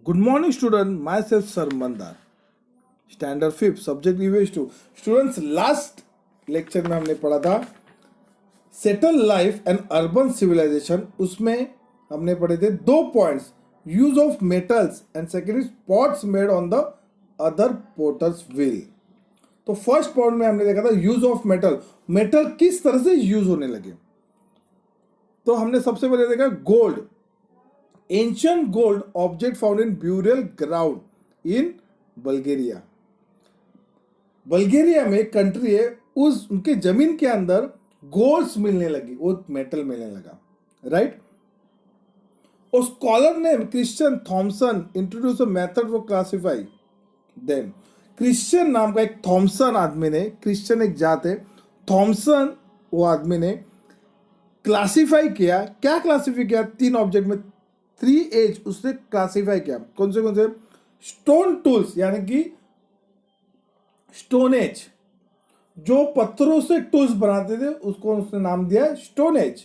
Good morning, student. Myself, Sir Mandar. Standard 5th, subject EVS 2. Students, last lecture में हमने पढ़ा था settle life and urban civilisation. उसमें हमने पढ़े थे 2 points, use of metals and second is pots made on the other potter's wheel. तो first point में हमने देखा था यूज ऑफ मेटल. मेटल किस तरह से यूज होने लगे. तो हमने सबसे पहले देखा gold. Ancient gold object found in burial ground in Bulgaria. Bulgaria में कंट्री है, उस उनके जमीन के अंदर गोल्ड्स मिलने लगी, वो मेटल मिलने लगा, राइट. और स्कॉलर ने Christian Thomsen introduce a method for classify them. Christian नाम का एक थॉमसन आदमी ने, क्रिश्चियन एक जात है, थॉमसन वो आदमी ने क्लासिफाई किया. क्या क्लासिफाई किया? 3 ऑब्जेक्ट में 3 एज उसने क्लासिफाई किया. कौन से? स्टोन टूल्स, यानी कि स्टोन एज, जो पत्थरों से टूल्स बनाते थे उसको उसने नाम दिया stone age.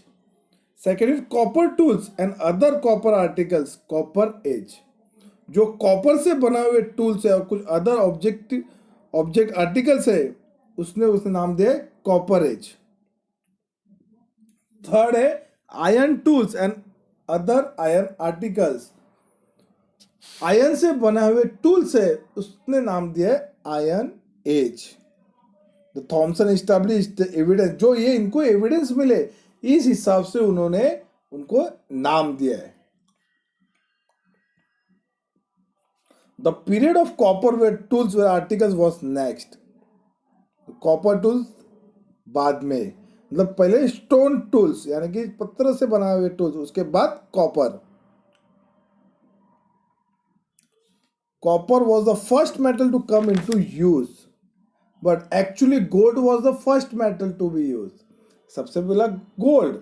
Second is copper tools and other copper articles, copper age. जो कॉपर से बना हुए टूल्स है और कुछ अदर ऑब्जेक्ट आर्टिकल्स है उसने नाम दिया कॉपर एज. थर्ड है iron tools and other iron articles. Iron से बना हुए टूल्स है उसने नाम दिया है iron age. The Thomsen established evidence, जो ये इनको एविडेंस मिले इस हिसाब से उन्होंने उनको नाम दिया है. The period of copper were tools were articles was next. Copper tools बाद में, मतलब पहले स्टोन टूल्स यानी कि पत्थर से बना हुए टूल्स, उसके बाद copper. Copper was the first metal to come into use, but actually gold was the first metal to be used. सबसे पहला गोल्ड.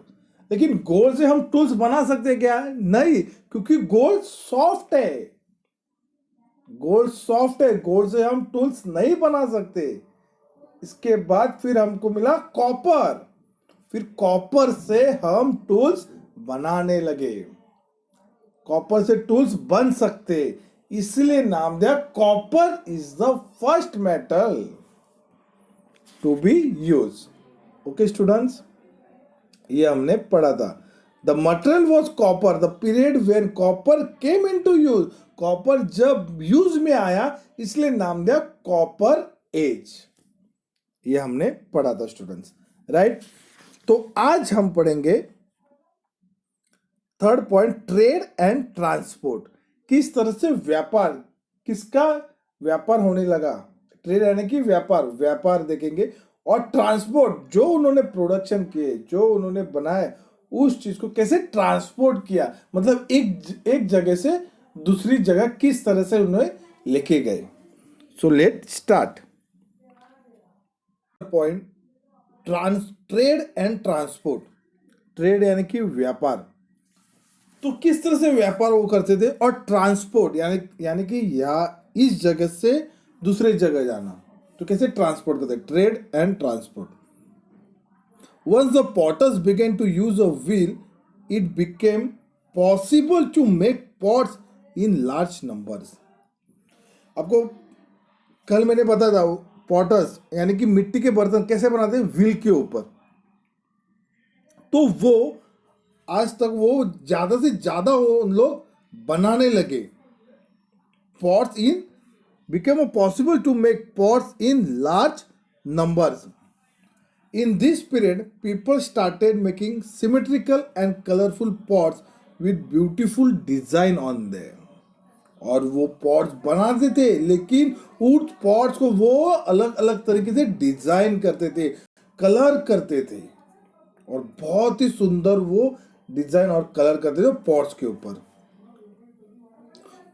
लेकिन गोल्ड से हम टूल्स बना सकते हैं क्या? नहीं, क्योंकि गोल्ड सॉफ्ट है. गोल्ड सॉफ्ट है, गोल्ड से हम टूल्स नहीं बना सकते. इसके बाद फिर हमको मिला कॉपर. फिर कॉपर से हम टूल्स बनाने लगे. कॉपर से टूल्स बन सकते, इसलिए नाम दिया copper is the first metal to be use. Okay students, ये हमने पढ़ा था. The material was copper. The period when copper came into use, copper जब यूज में आया इसलिए नाम दिया कॉपर एज. ये हमने पढ़ा था स्टूडेंट्स, राइट. तो आज हम पढ़ेंगे third point, trade and transport. किस तरह से व्यापार, किसका व्यापार होने लगा. ट्रेड यानी कि व्यापार देखेंगे. और ट्रांसपोर्ट, जो उन्होंने प्रोडक्शन किए, जो उन्होंने बनाए, उस चीज को कैसे ट्रांसपोर्ट किया, मतलब एक जगह से दूसरी जगह किस तरह से उन्हें लेके गए. So let start. Point, trade and transport. Trade यानी कि व्यापार. तो किस तरह से व्यापार वो करते थे. और ट्रांसपोर्ट यानी कि इस जगह से दूसरे जगह जाना, तो कैसे ट्रांसपोर्ट करते. Trade and transport. Once the potters began to use a wheel, it became possible to make pots in large numbers. आपको कल मैंने बताया था पॉटर्स यानी कि मिट्टी के बर्तन कैसे बनाते हैं, व्हील के ऊपर. तो वो आज तक वो ज्यादा से ज्यादा उन लोग बनाने लगे. Pots in became possible to make pots in large numbers. In this period, people started making symmetrical and colorful pots with beautiful design on them. और वो पॉट्स बनाते थे, लेकिन उस पॉट्स को वो अलग अलग तरीके से डिजाइन करते थे, कलर करते थे, और बहुत ही सुंदर वो डिजाइन और कलर करते थे पॉट्स के ऊपर.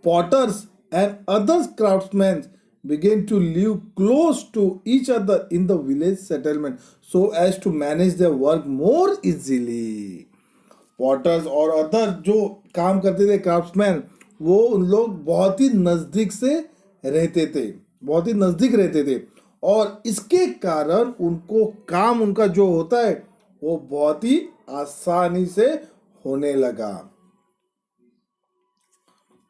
Potters and other craftsmen began to live close to each other in the village settlement so as to manage their work more easily. Potters और अदर जो काम करते थे क्राफ्ट्समैन, वो उन लोग बहुत ही नज़दीक से रहते थे, बहुत ही नज़दीक रहते थे, और इसके कारण उनको काम उनका जो होता है वो बहुत ही आसानी से होने लगा.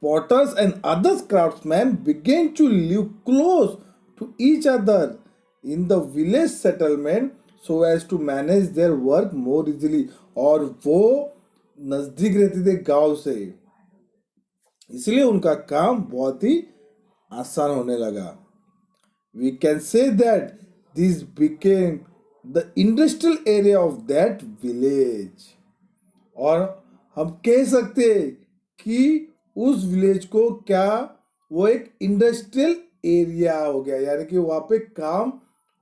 potters and other craftsmen began to live close to each other in the village settlement so as to manage their work more easily. और वो नजदीक रहते थे गांव से, इसलिए उनका काम बहुत ही आसान होने लगा. We can say that this became the industrial area of that village. और हम कह सकते हैं कि उस विलेज को क्या, वो एक इंडस्ट्रियल एरिया हो गया, यानी कि वहाँ पे काम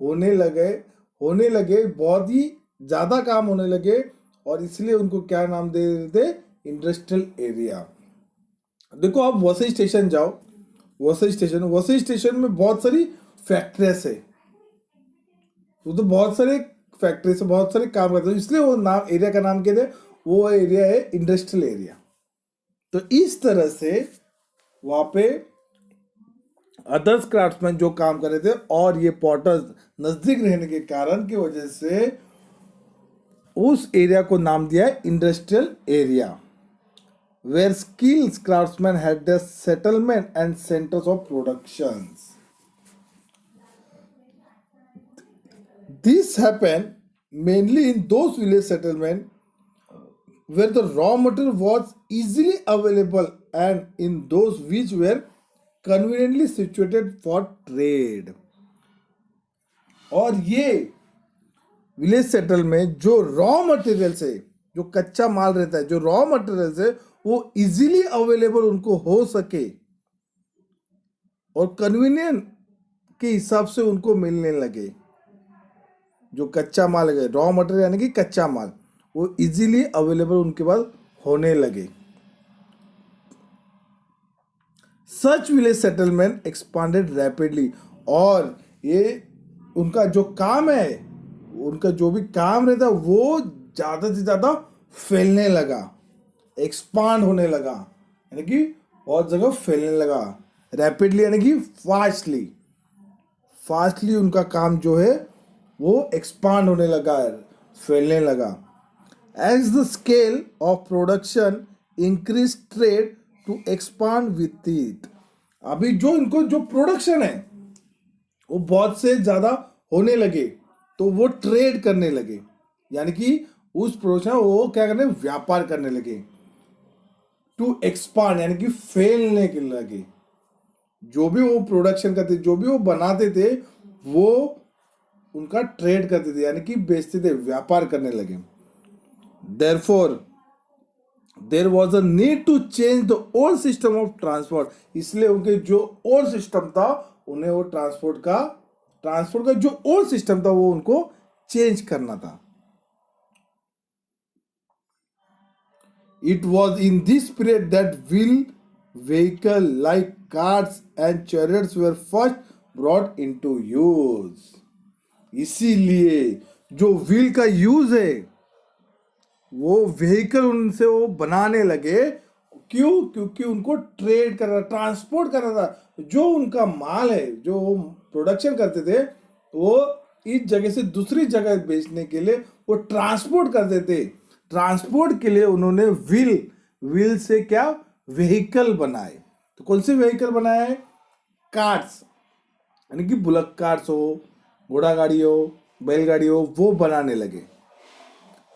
होने लगे, बहुत ही ज़्यादा काम होने लगे, और इसलिए उनको क्या नाम दे देते, इंडस्ट्रियल एरिया. देखो आप वसई स्टेशन जाओ, वसई स्टेशन में बहुत सारी फैक्ट्रीज है, तो बहुत सारे फैक्ट्री से बहुत सारे काम करते हैं, इसलिए वो नाम एरिया का नाम क्या है, वो एरिया है इंडस्ट्रियल एरिया. तो इस तरह से वहाँ पे अदर्स क्राफ्ट्समैन जो काम कर रहे थे और ये पॉटर्स नजदीक रहने के कारण की वजह से उस एरिया को नाम दिया है industrial area, where skills craftsman had their settlement and centres of productions. This happened mainly in those village settlements where the raw material was easily available and in those which were conveniently situated for trade. और ये village settle में जो raw material से, जो कच्चा माल रहता है, जो रॉ मटेरियल से वो इजीली अवेलेबल उनको हो सके और कन्वीनियंट के हिसाब से उनको मिलने लगे. जो कच्चा माल है, रॉ मटेरियल यानी कि कच्चा माल, वो इजीली अवेलेबल उनके पास होने लगे. सच विलेज सेटलमेंट एक्सपांडेड रैपिडली. और ये उनका जो काम है, उनका जो भी काम रहता है वो ज़्यादा से ज़्यादा फैलने लगा, एक्सपांड होने लगा, यानी कि बहुत जगह फैलने लगा. रैपिडली यानी कि फास्टली उनका काम जो है वो एक्सपांड होने लगा, फैलने लगा. As the scale of production increase, trade to expand with it. अभी जो इनको जो प्रोडक्शन है वो बहुत से ज़्यादा होने लगे, तो वो ट्रेड करने लगे, यानी कि उस प्रोडक्शन वो क्या करने, व्यापार करने लगे. टू एक्सपांड यानी कि फैलने के लगे. जो भी वो प्रोडक्शन करते, जो भी वो बनाते थे, वो उनका ट्रेड करते थे, यानी कि बेचते थे, व्यापार करने लगे. Therefore, there was a need to change the old system of transport. इसलिए उनके जो ओल्ड सिस्टम था, उन्हें वो ट्रांसपोर्ट का जो ओल्ड सिस्टम था वो उनको चेंज करना था. It was in this period that wheeled vehicle like carts and chariots were first brought into use. इसीलिए जो व्हील का यूज है वो व्हीकल उनसे वो बनाने लगे. क्यों? क्योंकि उनको ट्रेड करना, ट्रांसपोर्ट करना था. जो उनका माल है, जो प्रोडक्शन करते थे, वो इस जगह से दूसरी जगह बेचने के लिए वो ट्रांसपोर्ट करते थे. ट्रांसपोर्ट के लिए उन्होंने व्हील से क्या, व्हीकल बनाए. तो कौन से व्हीकल बनाए? कार्ट्स, यानी कि बुलक कार्ट्स हो, घोड़ा गाड़ी हो, बैलगाड़ी हो, वो बनाने लगे.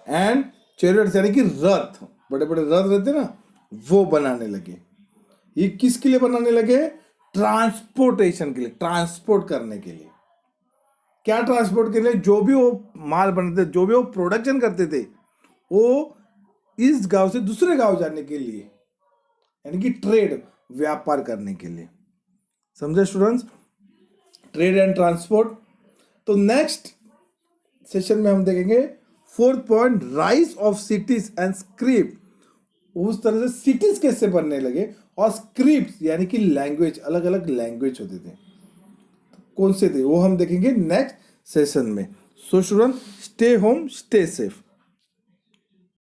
एंड चैरियट्स यानी कि रथ, बड़े बड़े रथ रहते ना, वो बनाने लगे. ये किसके लिए बनाने लगे? ट्रांसपोर्टेशन के लिए, ट्रांसपोर्ट करने के लिए. क्या ट्रांसपोर्ट के लिए? जो भी वो माल बनाते, जो भी वो प्रोडक्शन करते थे, वो इस गांव से दूसरे गांव जाने के लिए, यानी कि ट्रेड, व्यापार करने के लिए. समझे स्टूडेंट्स? Trade and transport. तो नेक्स्ट सेशन में हम देखेंगे 4th point, rise of cities and script. उस तरह से सिटीज कैसे बनने लगे और स्क्रिप्ट यानी कि लैंग्वेज, अलग अलग लैंग्वेज होते थे, कौन से थे वो हम देखेंगे नेक्स्ट सेशन में. So student, stay home, stay safe.